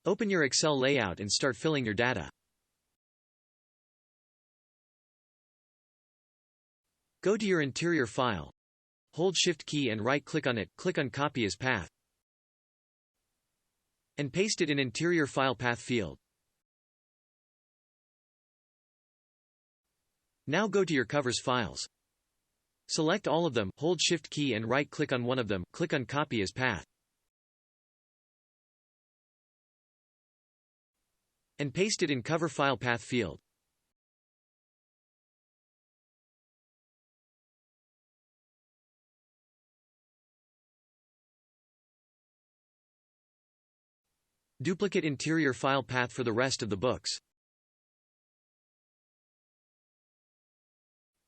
Open your Excel layout and start filling your data. Go to your interior file. Hold Shift key and right-click on it, click on Copy as Path. And paste it in Interior File Path field. Now go to your Covers files. Select all of them, hold Shift key and right-click on one of them, click on Copy as Path. And paste it in Cover File Path field. Duplicate interior file path for the rest of the books.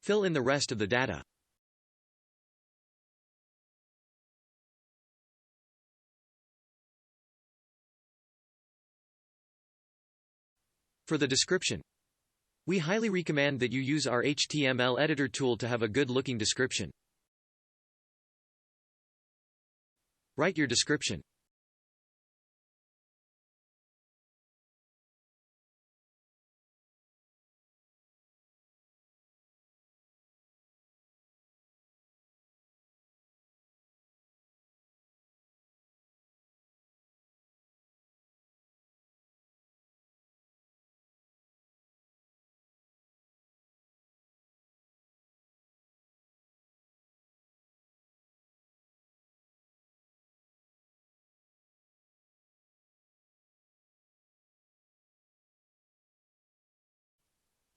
Fill in the rest of the data. For the description, we highly recommend that you use our HTML editor tool to have a good-looking description. Write your description.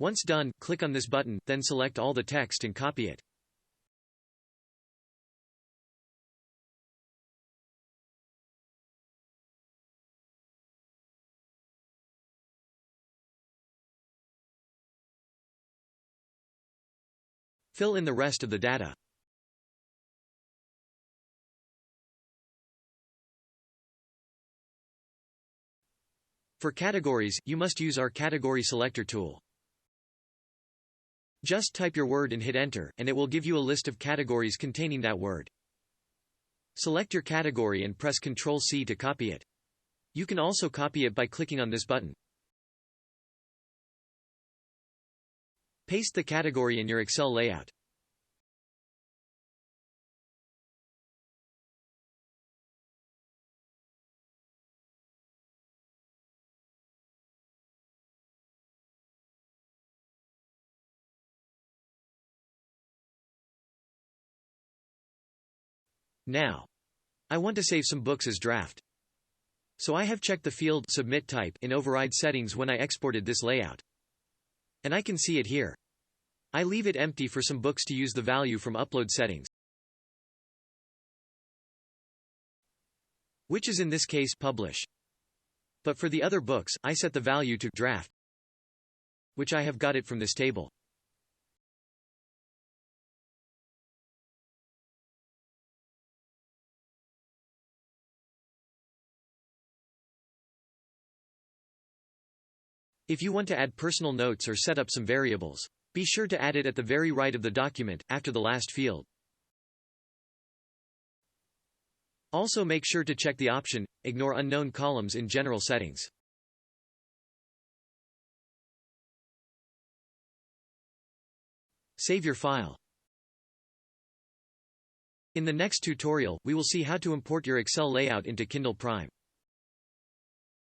Once done, click on this button, then select all the text and copy it. Fill in the rest of the data. For categories, you must use our Category Selector tool. Just type your word and hit Enter, and it will give you a list of categories containing that word. Select your category and press Ctrl+C to copy it. You can also copy it by clicking on this button. Paste the category in your Excel layout. Now, I want to save some books as draft. So I have checked the field Submit Type in Override Settings when I exported this layout. And I can see it here. I leave it empty for some books to use the value from Upload Settings, which is in this case Publish. But for the other books, I set the value to Draft, which I have got it from this table. If you want to add personal notes or set up some variables, be sure to add it at the very right of the document, after the last field. Also make sure to check the option, Ignore Unknown Columns in General Settings. Save your file. In the next tutorial, we will see how to import your Excel layout into Kindle Prime.